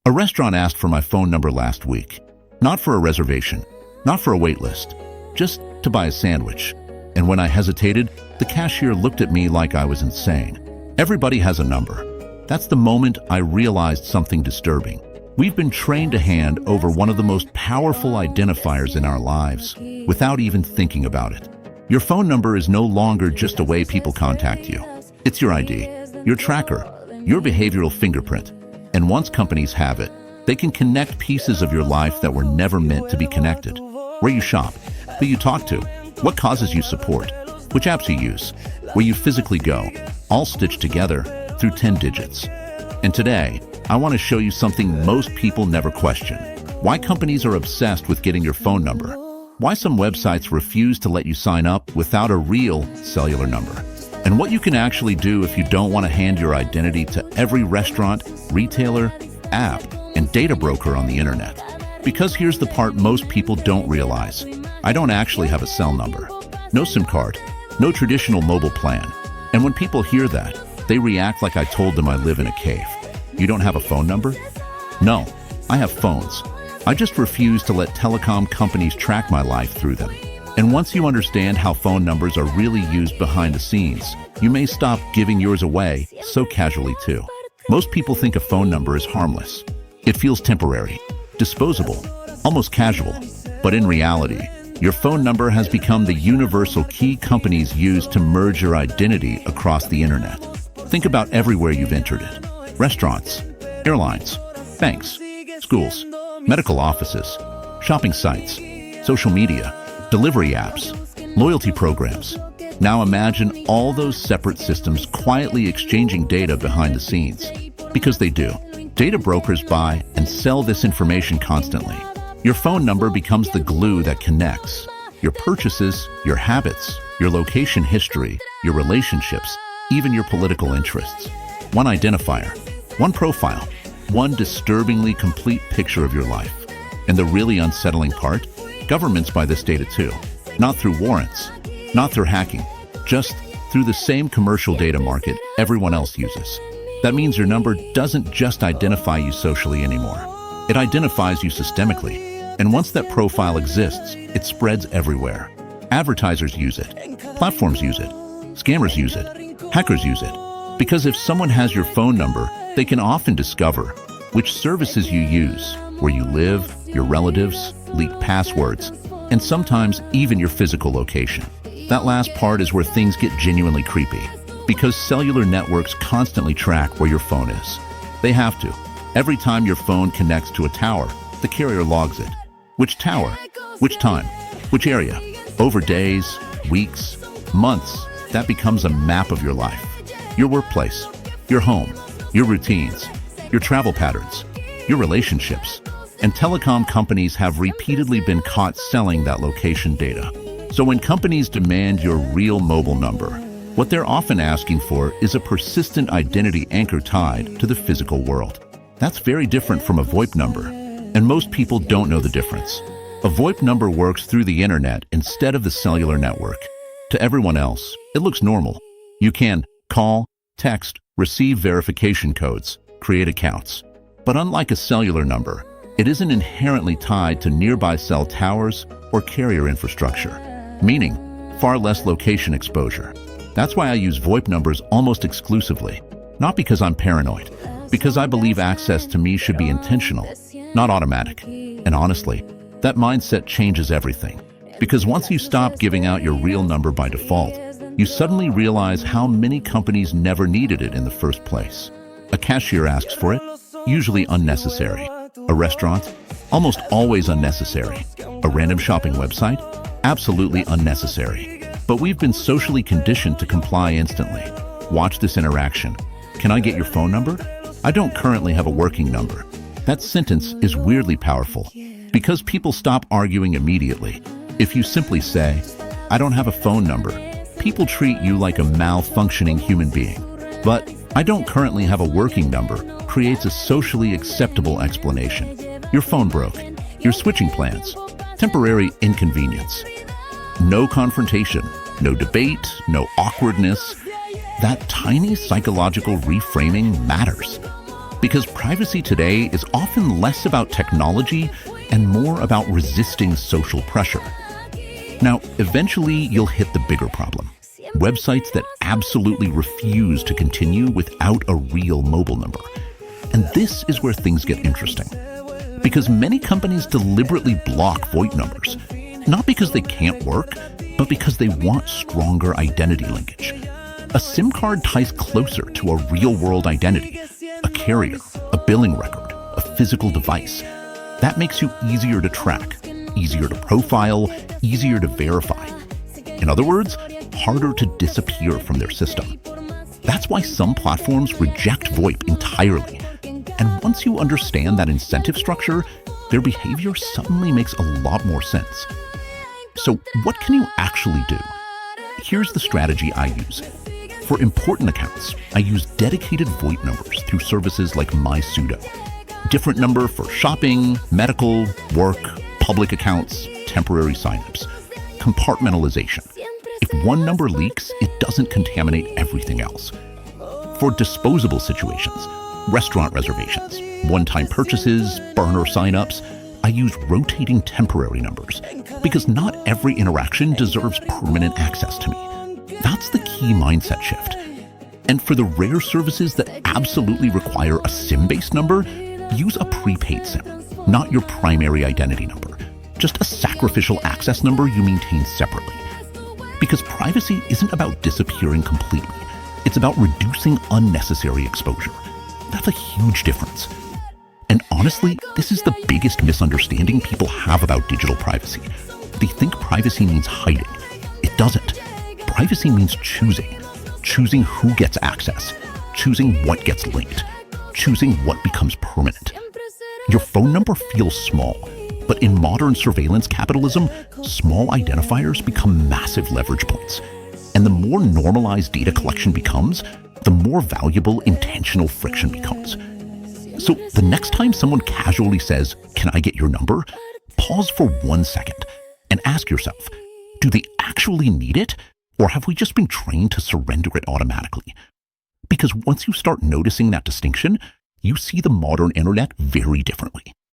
A restaurant asked for my phone number last week. Not for a reservation, not for a wait list, just to buy a sandwich. And when I hesitated, the cashier looked at me like I was insane. Everybody has a number. That's the moment I realized something disturbing. We've been trained to hand over one of the most powerful identifiers in our lives without even thinking about it. Your phone number is no longer just a way people contact you. It's your ID, your tracker, your behavioral fingerprint. And once companies have it, they can connect pieces of your life that were never meant to be connected. Where you shop, who you talk to, what causes you support, which apps you use, where you physically go, all stitched together through 10 digits. And today, I want to show you something most people never question. Why companies are obsessed with getting your phone number. Why some websites refuse to let you sign up without a real cellular number. And what you can actually do if you don't want to hand your identity to every restaurant, retailer, app, and data broker on the internet. Because here's the part most people don't realize. I don't actually have a cell number. No SIM card. No traditional mobile plan. And when people hear that, they react like I told them I live in a cave. You don't have a phone number? No, I have phones. I just refuse to let telecom companies track my life through them. And once you understand how phone numbers are really used behind the scenes, you may stop giving yours away so casually too. Most people think a phone number is harmless. It feels temporary, disposable, almost casual. But in reality, your phone number has become the universal key companies use to merge your identity across the internet. Think about everywhere you've entered it. Restaurants, airlines, banks, schools, medical offices, shopping sites, social media, delivery apps, loyalty programs. Now imagine all those separate systems quietly exchanging data behind the scenes. Because they do. Data brokers buy and sell this information constantly. Your phone number becomes the glue that connects your purchases, your habits, your location history, your relationships, even your political interests. One identifier, one profile, one disturbingly complete picture of your life. And the really unsettling part? Governments buy this data too. Not through warrants, not through hacking, just through the same commercial data market everyone else uses. That means your number doesn't just identify you socially anymore. It identifies you systemically. And once that profile exists, it spreads everywhere. Advertisers use it. Platforms use it. Scammers use it. Hackers use it. Because if someone has your phone number, they can often discover which services you use, where you live, your relatives, leaked passwords, and sometimes even your physical location. That last part is where things get genuinely creepy, because cellular networks constantly track where your phone is. They have to. Every time your phone connects to a tower, the carrier logs it. Which tower? Which time? Which area? Over days, weeks, months, that becomes a map of your life. Your workplace, your home, your routines, your travel patterns, your relationships. And telecom companies have repeatedly been caught selling that location data. So when companies demand your real mobile number, what they're often asking for is a persistent identity anchor tied to the physical world. That's very different from a VoIP number, and most people don't know the difference. A VoIP number works through the internet instead of the cellular network. To everyone else, it looks normal. You can call, text, receive verification codes, create accounts. But unlike a cellular number, it isn't inherently tied to nearby cell towers or carrier infrastructure, meaning far less location exposure. That's why I use VoIP numbers almost exclusively, not because I'm paranoid, because I believe access to me should be intentional, not automatic. And honestly, that mindset changes everything. Because once you stop giving out your real number by default, you suddenly realize how many companies never needed it in the first place. A cashier asks for it, usually unnecessary. A restaurant, almost always unnecessary. A random shopping website, absolutely unnecessary. But we've been socially conditioned to comply instantly. Watch this interaction. Can I get your phone number? I don't currently have a working number. That sentence is weirdly powerful because people stop arguing immediately. If you simply say, I don't have a phone number, people treat you like a malfunctioning human being. But I don't currently have a working number creates a socially acceptable explanation. Your phone broke. You're switching plans. Temporary inconvenience. No confrontation, no debate, no awkwardness. That tiny psychological reframing matters. Because privacy today is often less about technology and more about resisting social pressure. Now, eventually you'll hit the bigger problem. Websites that absolutely refuse to continue without a real mobile number. And this is where things get interesting. Because many companies deliberately block VoIP numbers, not because they can't work, but because they want stronger identity linkage. A SIM card ties closer to a real-world identity, a carrier, a billing record, a physical device. That makes you easier to track, easier to profile, easier to verify. In other words, harder to disappear from their system. That's why some platforms reject VoIP entirely. And once you understand that incentive structure, their behavior suddenly makes a lot more sense. So what can you actually do? Here's the strategy I use. For important accounts, I use dedicated VoIP numbers through services like MySudo. Different number for shopping, medical, work, public accounts, temporary signups. Compartmentalization. If one number leaks, it doesn't contaminate everything else. For disposable situations, restaurant reservations, one-time purchases, burner signups, I use rotating temporary numbers because not every interaction deserves permanent access to me. That's the key mindset shift. And for the rare services that absolutely require a SIM-based number, use a prepaid SIM, not your primary identity number, just a sacrificial access number you maintain separately. Because privacy isn't about disappearing completely. It's about reducing unnecessary exposure. That's a huge difference. And honestly, this is the biggest misunderstanding people have about digital privacy. They think privacy means hiding. It doesn't. Privacy means choosing. Choosing who gets access. Choosing what gets linked. Choosing what becomes permanent. Your phone number feels small, but in modern surveillance capitalism, small identifiers become massive leverage points. And the more normalized data collection becomes, the more valuable intentional friction becomes. So the next time someone casually says, "Can I get your number?" pause for 1 second and ask yourself, do they actually need it? Or have we just been trained to surrender it automatically? Because once you start noticing that distinction, you see the modern internet very differently.